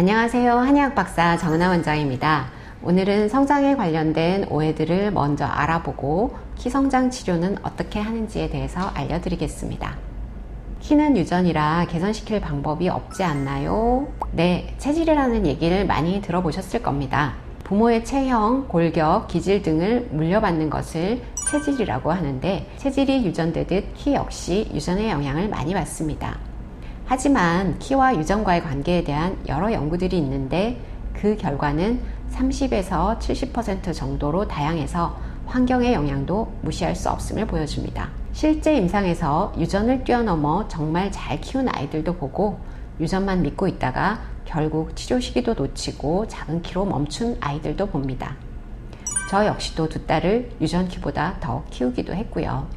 안녕하세요. 한의학 박사 정은하 원장입니다. 오늘은 성장에 관련된 오해들을 먼저 알아보고 키 성장 치료는 어떻게 하는지에 대해서 알려드리겠습니다. 키는 유전이라 개선시킬 방법이 없지 않나요? 네, 체질이라는 얘기를 많이 들어보셨을 겁니다. 부모의 체형, 골격, 기질 등을 물려받는 것을 체질이라고 하는데, 체질이 유전되듯 키 역시 유전의 영향을 많이 받습니다. 하지만 키와 유전과의 관계에 대한 여러 연구들이 있는데, 그 결과는 30에서 70% 정도로 다양해서 환경의 영향도 무시할 수 없음을 보여줍니다. 실제 임상에서 유전을 뛰어넘어 정말 잘 키운 아이들도 보고, 유전만 믿고 있다가 결국 치료 시기도 놓치고 작은 키로 멈춘 아이들도 봅니다. 저 역시도 두 딸을 유전 키보다 더 키우기도 했고요.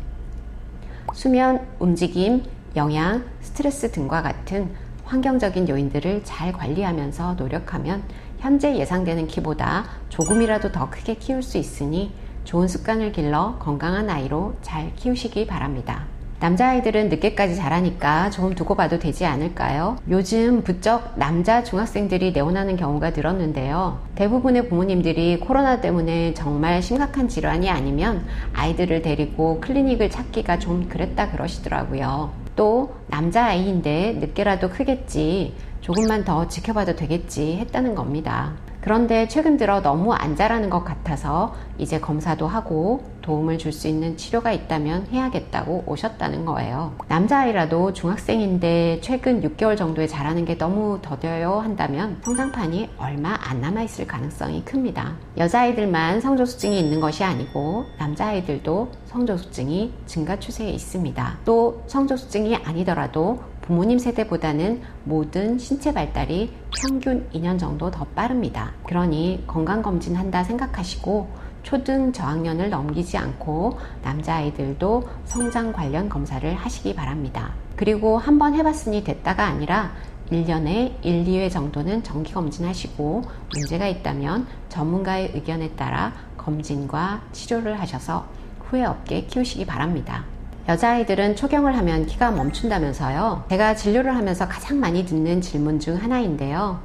수면, 움직임, 영양, 스트레스 등과 같은 환경적인 요인들을 잘 관리하면서 노력하면 현재 예상되는 키보다 조금이라도 더 크게 키울 수 있으니 좋은 습관을 길러 건강한 아이로 잘 키우시기 바랍니다. 남자아이들은 늦게까지 자라니까 좀 두고 봐도 되지 않을까요? 요즘 부쩍 남자 중학생들이 내원하는 경우가 늘었는데요. 대부분의 부모님들이 코로나 때문에 정말 심각한 질환이 아니면 아이들을 데리고 클리닉을 찾기가 좀 그랬다 그러시더라고요. 또 남자아이인데 늦게라도 크겠지, 조금만 더 지켜봐도 되겠지 했다는 겁니다. 그런데 최근 들어 너무 안 자라는 것 같아서 이제 검사도 하고 도움을 줄 수 있는 치료가 있다면 해야겠다고 오셨다는 거예요. 남자아이라도 중학생인데 최근 6개월 정도에 자라는 게 너무 더뎌요 한다면 성장판이 얼마 안 남아있을 가능성이 큽니다. 여자아이들만 성조수증이 있는 것이 아니고 남자아이들도 성조수증이 증가 추세에 있습니다. 또 성조수증이 아니더라도 부모님 세대보다는 모든 신체 발달이 평균 2년 정도 더 빠릅니다. 그러니 건강검진 한다 생각하시고 초등 저학년을 넘기지 않고 남자아이들도 성장 관련 검사를 하시기 바랍니다. 그리고 한번 해봤으니 됐다가 아니라 1년에 1, 2회 정도는 정기검진 하시고 문제가 있다면 전문가의 의견에 따라 검진과 치료를 하셔서 후회 없게 키우시기 바랍니다. 여자아이들은 초경을 하면 키가 멈춘다면서요. 제가 진료를 하면서 가장 많이 듣는 질문 중 하나인데요.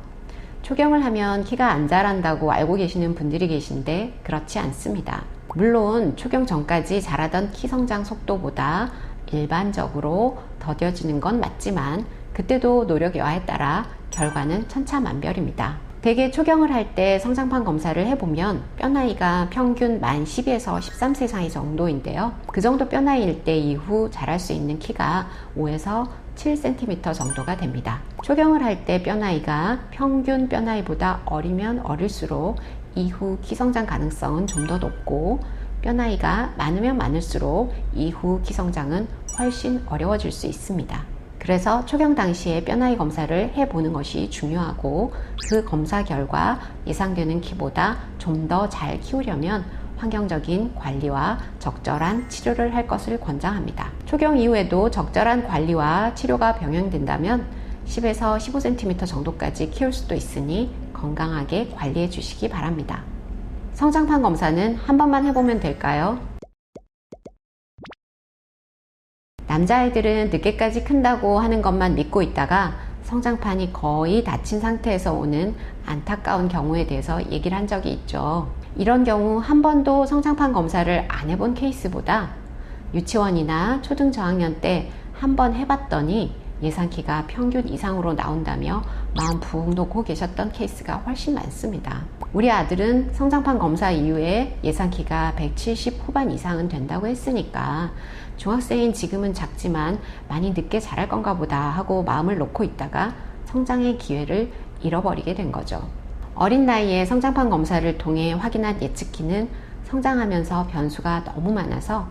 초경을 하면 키가 안 자란다고 알고 계시는 분들이 계신데 그렇지 않습니다. 물론 초경 전까지 자라던 키 성장 속도보다 일반적으로 더뎌지는 건 맞지만 그때도 노력 여하에 따라 결과는 천차만별입니다. 대개 초경을 할 때 성장판 검사를 해보면 뼈나이가 평균 만 12에서 13세 사이 정도인데요. 그 정도 뼈나이일 때 이후 자랄 수 있는 키가 5에서 7cm 정도가 됩니다. 초경을 할 때 뼈나이가 평균 뼈나이보다 어리면 어릴수록 이후 키 성장 가능성은 좀 더 높고, 뼈나이가 많으면 많을수록 이후 키 성장은 훨씬 어려워질 수 있습니다. 그래서 초경 당시에 뼈나이 검사를 해보는 것이 중요하고, 그 검사 결과 예상되는 키보다 좀 더 잘 키우려면 환경적인 관리와 적절한 치료를 할 것을 권장합니다. 초경 이후에도 적절한 관리와 치료가 병행된다면 10에서 15cm 정도까지 키울 수도 있으니 건강하게 관리해 주시기 바랍니다. 성장판 검사는 한 번만 해보면 될까요? 남자아이들은 늦게까지 큰다고 하는 것만 믿고 있다가 성장판이 거의 닫힌 상태에서 오는 안타까운 경우에 대해서 얘기를 한 적이 있죠. 이런 경우 한 번도 성장판 검사를 안 해본 케이스보다 유치원이나 초등 저학년 때 한 번 해봤더니 예상키가 평균 이상으로 나온다며 마음 푹 놓고 계셨던 케이스가 훨씬 많습니다. 우리 아들은 성장판 검사 이후에 예상키가 170 후반 이상은 된다고 했으니까 중학생인 지금은 작지만 많이 늦게 자랄 건가 보다 하고 마음을 놓고 있다가 성장의 기회를 잃어버리게 된 거죠. 어린 나이에 성장판 검사를 통해 확인한 예측키는 성장하면서 변수가 너무 많아서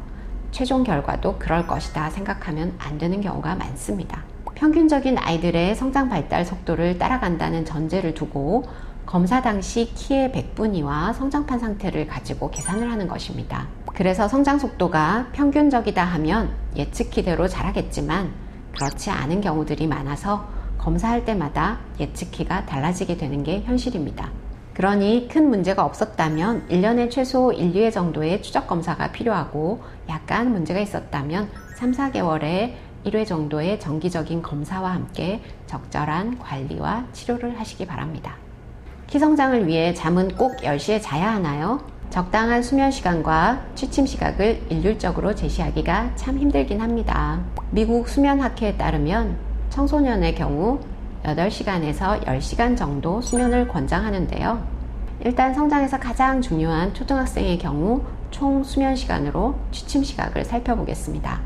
최종 결과도 그럴 것이다 생각하면 안 되는 경우가 많습니다. 평균적인 아이들의 성장 발달 속도를 따라간다는 전제를 두고 검사 당시 키의 100분위와 성장판 상태를 가지고 계산을 하는 것입니다. 그래서 성장 속도가 평균적이다 하면 예측키대로 자라겠지만 그렇지 않은 경우들이 많아서 검사할 때마다 예측키가 달라지게 되는 게 현실입니다. 그러니 큰 문제가 없었다면 1년에 최소 1, 2회 정도의 추적 검사가 필요하고, 약간 문제가 있었다면 3, 4개월에 1회 정도의 정기적인 검사와 함께 적절한 관리와 치료를 하시기 바랍니다. 키 성장을 위해 잠은 꼭 10시에 자야 하나요? 적당한 수면 시간과 취침 시각을 일률적으로 제시하기가 참 힘들긴 합니다. 미국 수면학회에 따르면 청소년의 경우 8시간에서 10시간 정도 수면을 권장하는데요. 일단 성장에서 가장 중요한 초등학생의 경우 총 수면 시간으로 취침 시각을 살펴보겠습니다.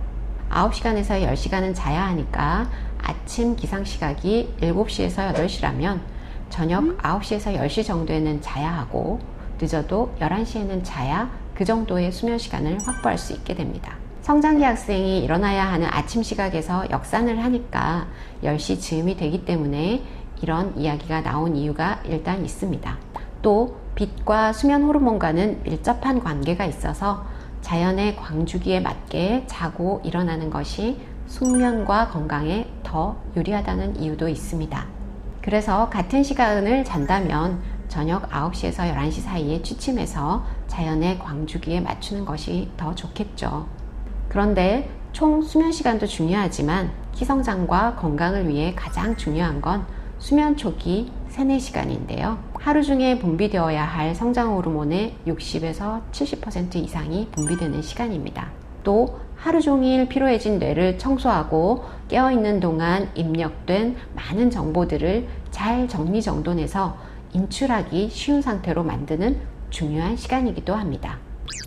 9시간에서 10시간은 자야 하니까 아침 기상 시각이 7시에서 8시라면 저녁 9시에서 10시 정도에는 자야 하고 늦어도 11시에는 자야 그 정도의 수면 시간을 확보할 수 있게 됩니다. 성장기 학생이 일어나야 하는 아침 시각에서 역산을 하니까 10시 즈음이 되기 때문에 이런 이야기가 나온 이유가 일단 있습니다. 또 빛과 수면 호르몬과는 밀접한 관계가 있어서 자연의 광주기에 맞게 자고 일어나는 것이 숙면과 건강에 더 유리하다는 이유도 있습니다. 그래서 같은 시간을 잔다면 저녁 9시에서 11시 사이에 취침해서 자연의 광주기에 맞추는 것이 더 좋겠죠. 그런데 총 수면 시간도 중요하지만 키 성장과 건강을 위해 가장 중요한 건 수면 초기 3-4시간인데요. 하루 중에 분비되어야 할 성장 호르몬의 60에서 70% 이상이 분비되는 시간입니다. 또 하루 종일 피로해진 뇌를 청소하고 깨어있는 동안 입력된 많은 정보들을 잘 정리정돈해서 인출하기 쉬운 상태로 만드는 중요한 시간이기도 합니다.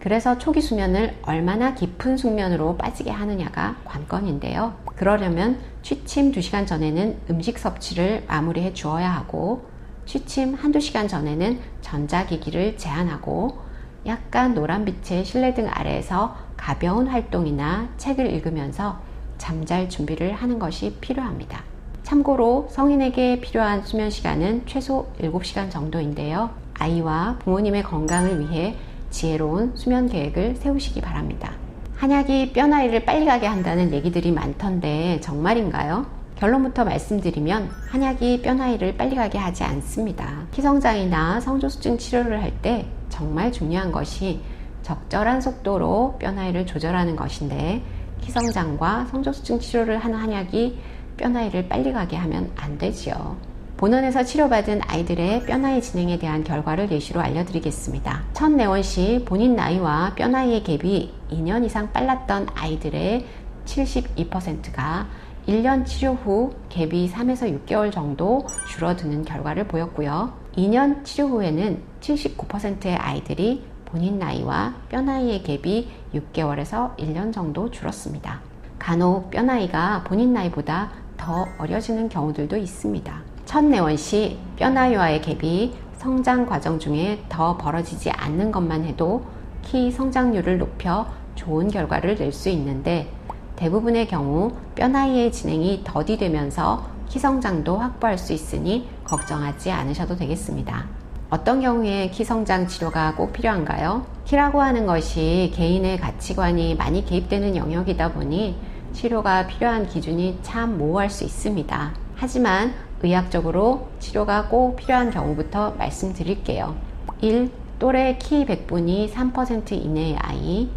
그래서 초기 수면을 얼마나 깊은 숙면으로 빠지게 하느냐가 관건인데요. 그러려면 취침 2시간 전에는 음식 섭취를 마무리해 주어야 하고 취침 1-2시간 전에는 전자기기를 제한하고 약간 노란빛의 실내등 아래에서 가벼운 활동이나 책을 읽으면서 잠잘 준비를 하는 것이 필요합니다. 참고로 성인에게 필요한 수면 시간은 최소 7시간 정도인데요. 아이와 부모님의 건강을 위해 지혜로운 수면 계획을 세우시기 바랍니다. 한약이 뼈 나이를 빨리 가게 한다는 얘기들이 많던데 정말인가요? 결론부터 말씀드리면 한약이 뼈 나이를 빨리 가게 하지 않습니다. 키 성장이나 성조수증 치료를 할 때 정말 중요한 것이 적절한 속도로 뼈 나이를 조절하는 것인데 키 성장과 성조수증 치료를 하는 한약이 뼈 나이를 빨리 가게 하면 안 되지요. 본원에서 치료받은 아이들의 뼈 나이 진행에 대한 결과를 예시로 알려드리겠습니다. 첫 내원 시 본인 나이와 뼈 나이의 갭이 2년 이상 빨랐던 아이들의 72%가 1년 치료 후 갭이 3에서 6개월 정도 줄어드는 결과를 보였고요. 2년 치료 후에는 79%의 아이들이 본인 나이와 뼈 나이의 갭이 6개월에서 1년 정도 줄었습니다. 간혹 뼈 나이가 본인 나이보다 더 어려지는 경우들도 있습니다. 첫 내원 시 뼈 나이와의 갭이 성장 과정 중에 더 벌어지지 않는 것만 해도 키 성장률을 높여 좋은 결과를 낼 수 있는데 대부분의 경우 뼈 나이의 진행이 더디되면서 키 성장도 확보할 수 있으니 걱정하지 않으셔도 되겠습니다. 어떤 경우에 키 성장 치료가 꼭 필요한가요? 키라고 하는 것이 개인의 가치관이 많이 개입되는 영역이다 보니 치료가 필요한 기준이 참 모호할 수 있습니다. 하지만 의학적으로 치료가 꼭 필요한 경우부터 말씀드릴게요. 1. 또래 키 100분위 3% 이내의 아이.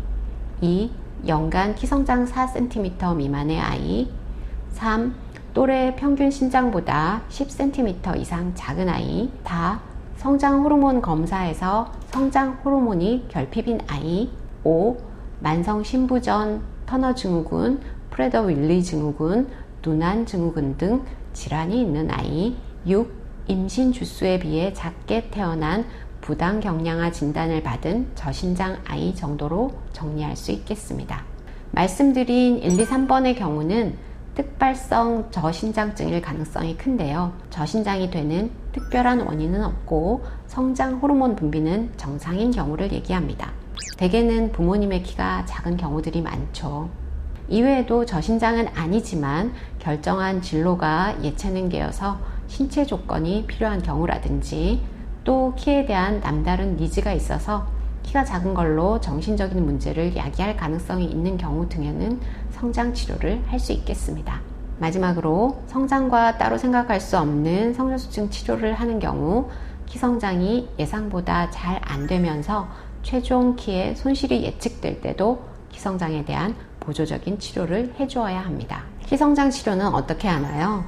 2. 연간 키 성장 4cm 미만의 아이. 3. 또래 평균 신장보다 10cm 이상 작은 아이. 4. 성장 호르몬 검사에서 성장 호르몬이 결핍인 아이. 5. 만성 신부전, 터너 증후군, 프레더 윌리 증후군, 누난 증후군 등 질환이 있는 아이. 6. 임신 주수에 비해 작게 태어난 부당경량화 진단을 받은 저신장 아이 정도로 정리할 수 있겠습니다. 말씀드린 1, 2, 3번의 경우는 특발성 저신장증일 가능성이 큰데요. 저신장이 되는 특별한 원인은 없고 성장 호르몬 분비는 정상인 경우를 얘기합니다. 대개는 부모님의 키가 작은 경우들이 많죠. 이외에도 저신장은 아니지만 결정한 진로가 예체능계여서 신체 조건이 필요한 경우라든지 또 키에 대한 남다른 니즈가 있어서 키가 작은 걸로 정신적인 문제를 야기할 가능성이 있는 경우 등에는 성장 치료를 할 수 있겠습니다. 마지막으로 성장과 따로 생각할 수 없는 성조수증 치료를 하는 경우 키 성장이 예상보다 잘 안 되면서 최종 키의 손실이 예측될 때도 키 성장에 대한 보조적인 치료를 해주어야 합니다. 키성장 치료는 어떻게 하나요?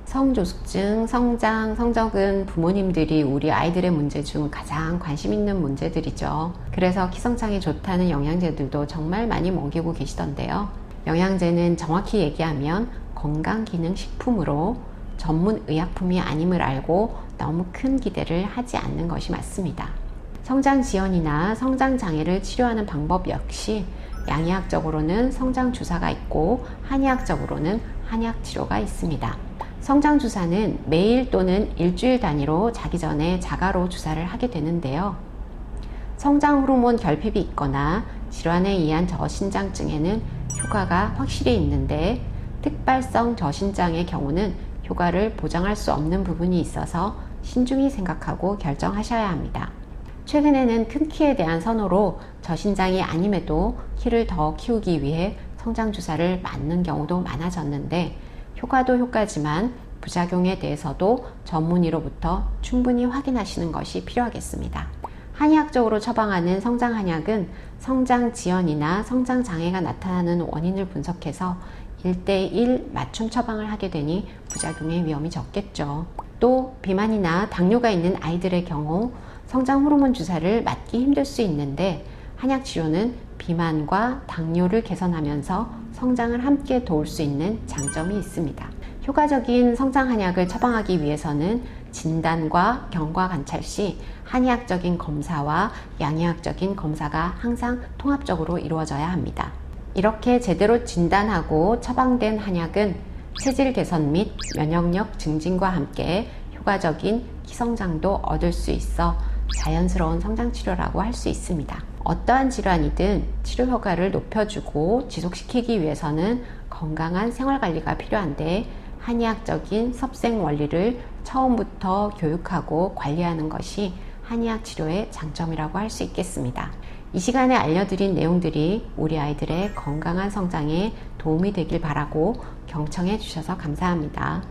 성조숙증, 성장, 성적은 부모님들이 우리 아이들의 문제 중 가장 관심 있는 문제들이죠. 그래서 키성장에 좋다는 영양제들도 정말 많이 먹이고 계시던데요. 영양제는 정확히 얘기하면 건강기능식품으로 전문 의약품이 아님을 알고 너무 큰 기대를 하지 않는 것이 맞습니다. 성장지연이나 성장장애를 치료하는 방법 역시 양의학적으로는 성장주사가 있고 한의학적으로는 한약치료가 있습니다. 성장주사는 매일 또는 일주일 단위로 자기 전에 자가로 주사를 하게 되는데요. 성장호르몬 결핍이 있거나 질환에 의한 저신장증에는 효과가 확실히 있는데 특발성 저신장의 경우는 효과를 보장할 수 없는 부분이 있어서 신중히 생각하고 결정하셔야 합니다. 최근에는 큰 키에 대한 선호로 저신장이 아님에도 키를 더 키우기 위해 성장주사를 맞는 경우도 많아졌는데 효과도 효과지만 부작용에 대해서도 전문의로부터 충분히 확인하시는 것이 필요하겠습니다. 한의학적으로 처방하는 성장한약은 성장지연이나 성장장애가 나타나는 원인을 분석해서 1:1 맞춤 처방을 하게 되니 부작용의 위험이 적겠죠. 또 비만이나 당뇨가 있는 아이들의 경우 성장 호르몬 주사를 맞기 힘들 수 있는데 한약치료는 비만과 당뇨를 개선하면서 성장을 함께 도울 수 있는 장점이 있습니다. 효과적인 성장 한약을 처방하기 위해서는 진단과 경과 관찰 시 한의학적인 검사와 양의학적인 검사가 항상 통합적으로 이루어져야 합니다. 이렇게 제대로 진단하고 처방된 한약은 체질 개선 및 면역력 증진과 함께 효과적인 키성장도 얻을 수 있어 자연스러운 성장치료라고 할 수 있습니다. 어떠한 질환이든 치료 효과를 높여주고 지속시키기 위해서는 건강한 생활관리가 필요한데 한의학적인 섭생 원리를 처음부터 교육하고 관리하는 것이 한의학 치료의 장점이라고 할 수 있겠습니다. 이 시간에 알려드린 내용들이 우리 아이들의 건강한 성장에 도움이 되길 바라고 경청해 주셔서 감사합니다.